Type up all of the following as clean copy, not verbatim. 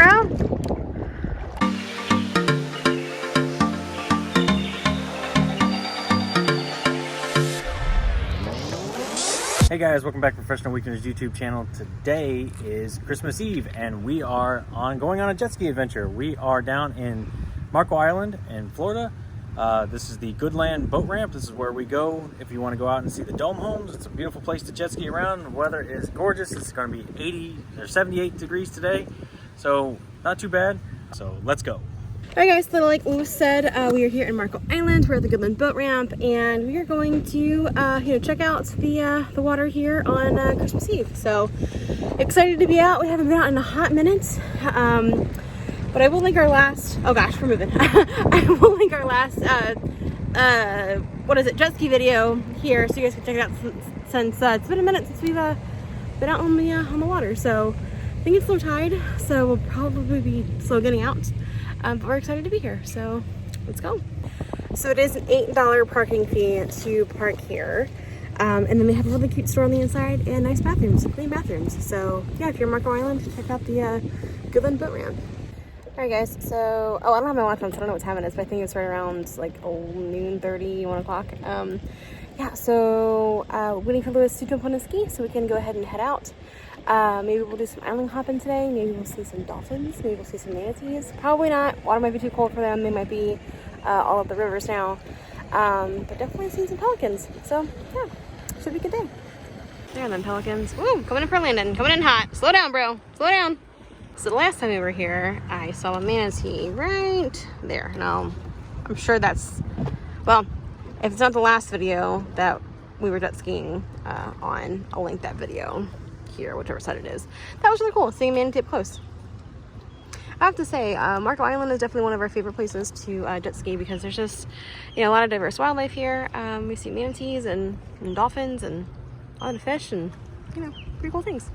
bro. Hey guys, welcome back to Professional Weekenders YouTube channel. Today is Christmas Eve and we are going on a jet ski adventure. We are down in Marco Island in Florida. This is the Goodland boat ramp. This is where we go if you want to go out and see the dome homes. It's a beautiful place to jet ski around. The weather is gorgeous. It's going to be 80 or 78 degrees today, so not too bad. So let's go. Alright guys, so like Lewis said, we are here in Marco Island. We're at the Goodland boat ramp, and we are going to check out the water here on Christmas Eve. So excited to be out. We haven't been out in a hot minute, but I will link our last. Oh gosh, we're moving. I will link our last jet ski video here, so you guys can check it out. Since it's been a minute since we've been out on the water, so I think it's low tide, so we'll probably be slow getting out. But we're excited to be here, so let's go. So it is an $8 parking fee to park here. And then we have a really cute store on the inside and nice bathrooms, clean bathrooms. So yeah, if you're in Marco Island, check out the Goodland boat ramp. All right guys, so, I don't have my watch on, so I don't know what time it is, but I think it's right around like noon 30, 1 o'clock. Yeah, so waiting for Lewis to jump on a ski so we can go ahead and head out. Maybe we'll do some island hopping today. Maybe we'll see some dolphins. Maybe we'll see some manatees. Probably not. Water might be too cold for them. They might be all up the rivers now. But definitely see some pelicans. So yeah, should be a good day. There are them pelicans. Woo, coming in for landing. Coming in hot. Slow down, bro. Slow down. So the last time we were here, I saw a manatee right there. Now, I'm sure that's, well, if it's not the last video that we were jet skiing on, I'll link that video here, whichever side it is. That was really cool, seeing manatee up close. I have to say, Marco Island is definitely one of our favorite places to jet ski because there's just, a lot of diverse wildlife here. We see manatees and dolphins and a lot of fish and, pretty cool things.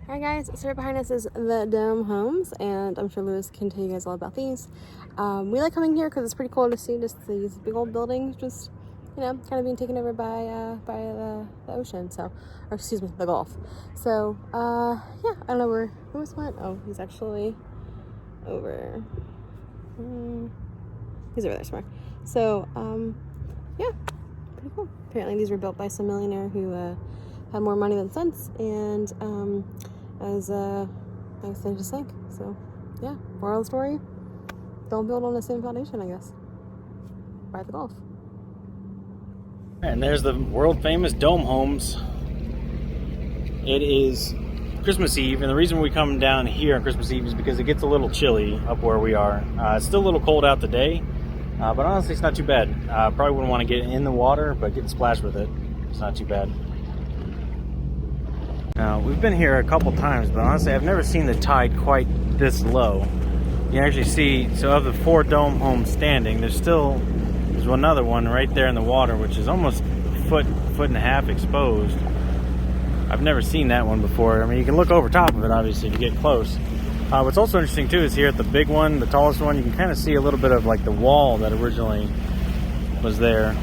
Alright guys, so right behind us is the dome homes, and I'm sure Lewis can tell you guys all about these. We like coming here because it's pretty cool to see just these big old buildings just, kind of being taken over by the ocean, so, or excuse me, the Gulf. So, yeah, I don't know where Lewis went. Oh, he's actually over, he's over there somewhere. So, yeah, pretty cool. Apparently these were built by some millionaire who had more money than sense, and as nice thing to sink. So yeah, moral of the story, don't build on the same foundation, I guess. By the Gulf. And there's the world famous dome homes. It is Christmas Eve, and the reason we come down here on Christmas Eve is because it gets a little chilly up where we are. It's still a little cold out today, but honestly it's not too bad. Probably wouldn't want to get in the water, but getting splashed with it, it's not too bad. Now, we've been here a couple times, but honestly, I've never seen the tide quite this low. You can actually see, so of the 4 dome homes standing, there's another one right there in the water, which is almost a foot and a half exposed. I've never seen that one before. I mean, you can look over top of it, obviously, if you get close. What's also interesting too is here at the big one, the tallest one, you can kind of see a little bit of like the wall that originally was there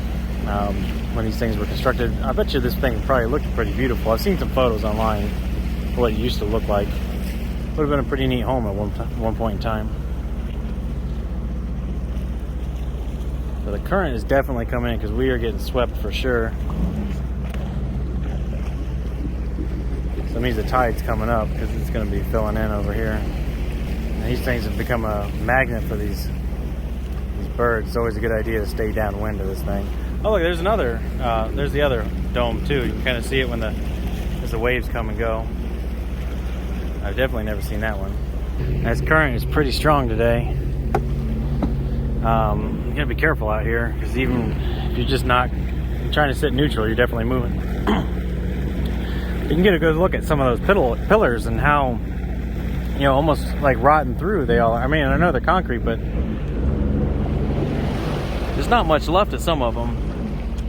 when these things were constructed. I bet you this thing probably looked pretty beautiful. I've seen some photos online of what it used to look like. Would have been a pretty neat home at one point in time. So the current is definitely coming in because we are getting swept for sure. So that means the tide's coming up because it's going to be filling in over here. And these things have become a magnet for these birds. It's always a good idea to stay downwind of this thing. Oh look, there's another. There's the other dome too. You can kind of see it when as the waves come and go. I've definitely never seen that one. This current is pretty strong today. You gotta be careful out here because even if you're just not trying to sit neutral, you're definitely moving. You can get a good look at some of those pillars and how, you know, almost like rotten through they all are. I mean, I know they're concrete, but there's not much left at some of them.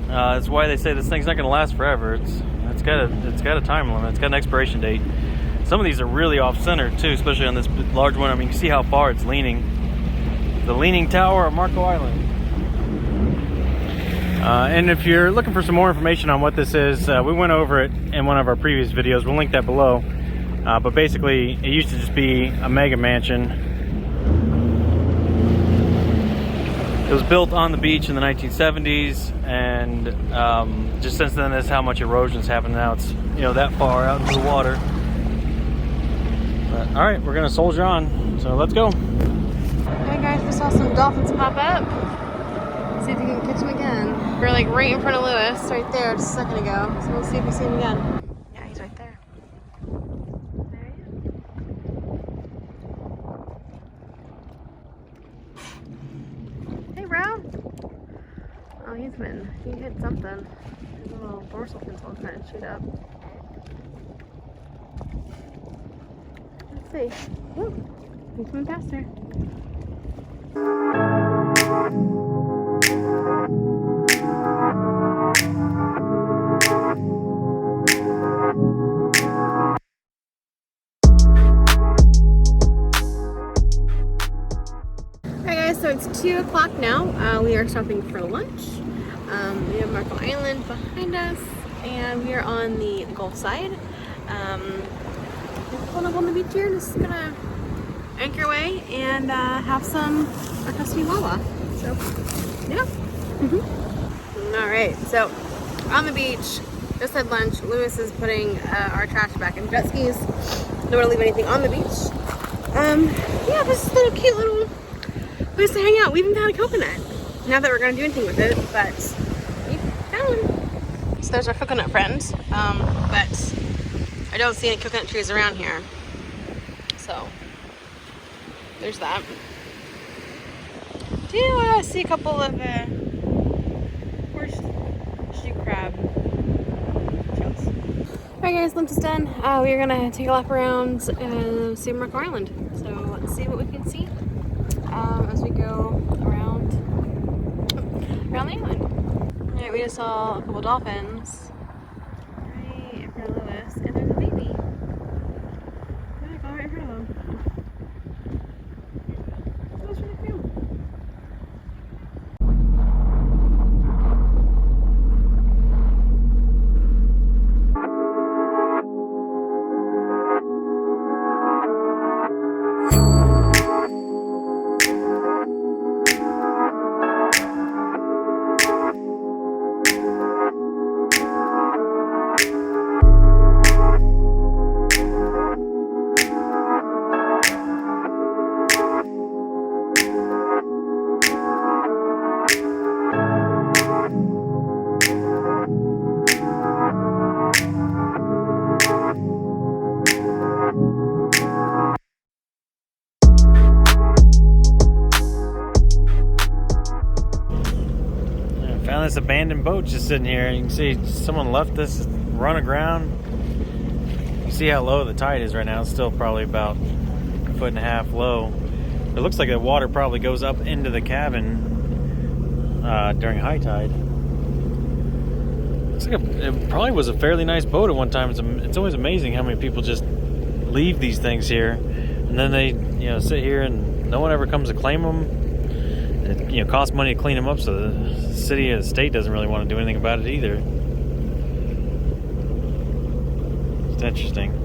That's why they say this thing's not gonna last forever. It's got a time limit. It's got an expiration date. Some of these are really off-center too, especially on this large one. I mean, you can see how far it's leaning. The Leaning Tower of Marco Island. And if you're looking for some more information on what this is, we went over it in one of our previous videos. We'll link that below. But basically, it used to just be a mega mansion. It was built on the beach in the 1970s, and just since then, that's how much erosion's happened. Now it's, you know, that far out into the water. But, all right, we're gonna soldier on. So let's go. Hey guys, we saw some dolphins pop up. Let's see if we can catch them again. We're like right in front of Lewis, right there, just a second ago. So we'll see if we see him again. Yeah, he's right there. There he is. Hey, bro. Oh, he hit something. His little dorsal fin's all kind of chewed up. Let's see. Woo. He's coming past her. Alright guys, so it's 2 o'clock now. We are stopping for lunch. We have Marco Island behind us, and we are on the Gulf side. We're pulling up on the beach here, just gonna anchor away and have some our custody Wawa. So, yeah. Alright, so on the beach, just had lunch. Lewis is putting our trash back in jet skis. Don't want to leave anything on the beach. Yeah, this is a little cute little place to hang out. We even found a coconut. Not that we're going to do anything with it, but we found one. So there's our coconut friend, but I don't see any coconut trees around here. So there's that. Do see a couple of horseshoe crab shells. Alright guys, lunch is done. We are gonna take a lap around Sea Marco Island. So let's see what we can see as we go around the island. Alright, we just saw a couple dolphins right in front of Lewis, and there's a baby. Yeah, go right in front of them. That's really cool. Found this abandoned boat just sitting here. You can see someone left this run aground. You can see how low the tide is right now. It's still probably about 1.5 feet low. It looks like the water probably goes up into the cabin during high tide. Looks like it probably was a fairly nice boat at one time. It's always amazing how many people just leave these things here. and then they, sit here and no one ever comes to claim them. It, costs money to clean them up, so the city and the state doesn't really want to do anything about it either. It's interesting.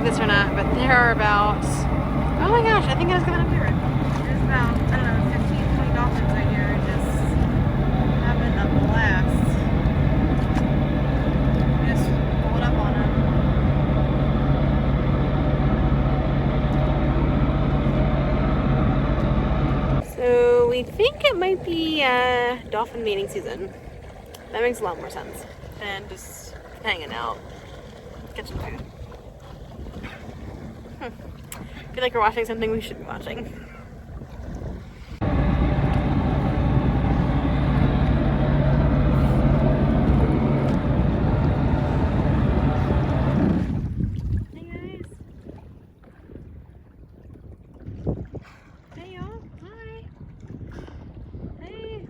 This or not, but there are about, oh my gosh, I think I was going to do it. There's about, I don't know, 15, 20 dolphins right here just having a blast. Just pulled up on them. So we think it might be dolphin mating season. That makes a lot more sense than just hanging out, catching food. I feel like we're watching something we should be watching. Hey guys. Hey y'all. Hi. Hey.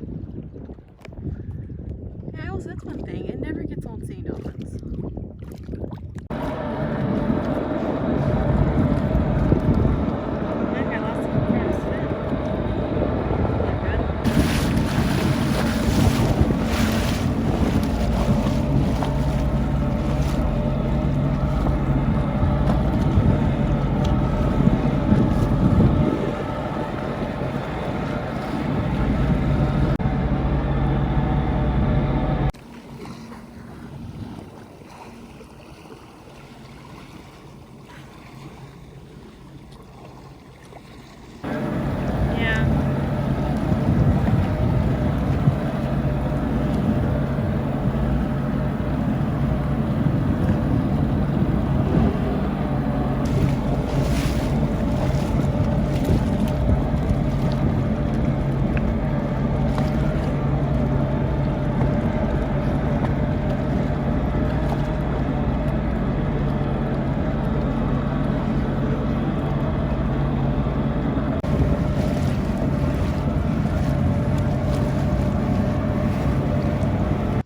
Yeah, also that's one thing. It never gets old seeing dolphins.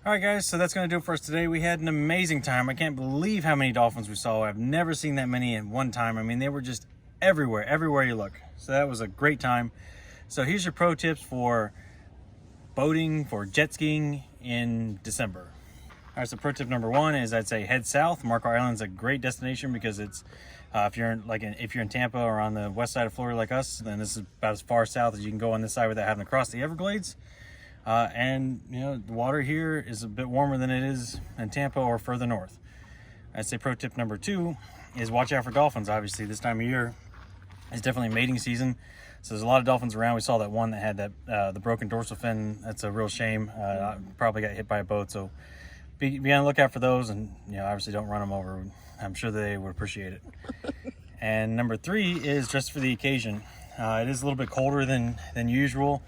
Alright guys, so that's going to do it for us today. We had an amazing time. I can't believe how many dolphins we saw. I've never seen that many in one time. I mean, they were just everywhere you look. So that was a great time. So here's your pro tips for boating, for jet skiing in December. Alright, so pro tip number one is I'd say head south. Marco Island's a great destination because it's if you're in Tampa or on the west side of Florida like us, then this is about as far south as you can go on this side without having to cross the Everglades. And the water here is a bit warmer than it is in Tampa or further north. I'd say pro tip number two is watch out for dolphins. Obviously this time of year is definitely mating season, so there's a lot of dolphins around. We saw that one that had that the broken dorsal fin. That's a real shame. Probably got hit by a boat, so be on the lookout for those, and obviously don't run them over. I'm sure they would appreciate it. And number three is dress for the occasion. It is a little bit colder than usual,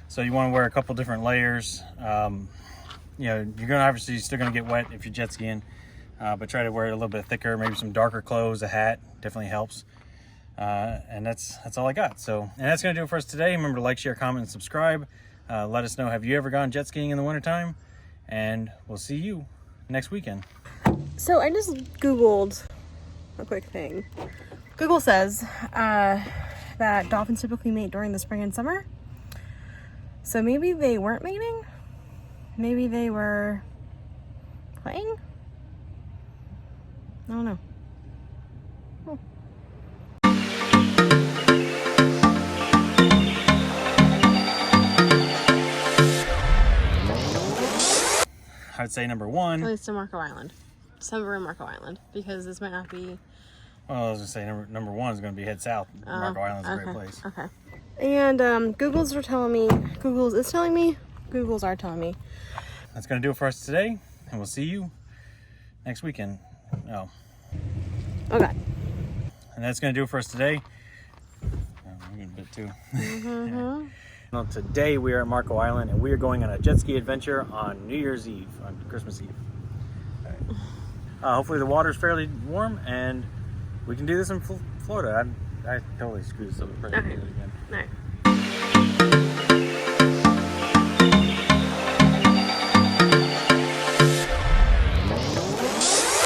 so you want to wear a couple different layers. You're obviously still gonna get wet if you're jet skiing, but try to wear it a little bit thicker, maybe some darker clothes. A hat definitely helps. And that's all I got. And that's gonna do it for us today. Remember to like, share, comment, and subscribe. Let us know, have you ever gone jet skiing in the wintertime? And we'll see you next weekend. So I just Googled a quick thing. Google says that dolphins typically mate during the spring and summer. So maybe they weren't mating? Maybe they were playing? I don't know. I'd say number one. At least to Marco Island. December in Marco Island, because this might not be. Well, I was gonna say number one is gonna be head south. Marco Island's a great place. Okay. And Googles are telling me. Googles is telling me. Googles are telling me. That's gonna do it for us today, and we'll see you next weekend. Oh. Okay. And that's gonna do it for us today. I'm getting a bit too. Well, today we are at Marco Island, and we are going on a jet ski adventure on New Year's Eve, on Christmas Eve. Hopefully the water's fairly warm, and we can do this in Florida. I totally screwed this up. Okay. All right.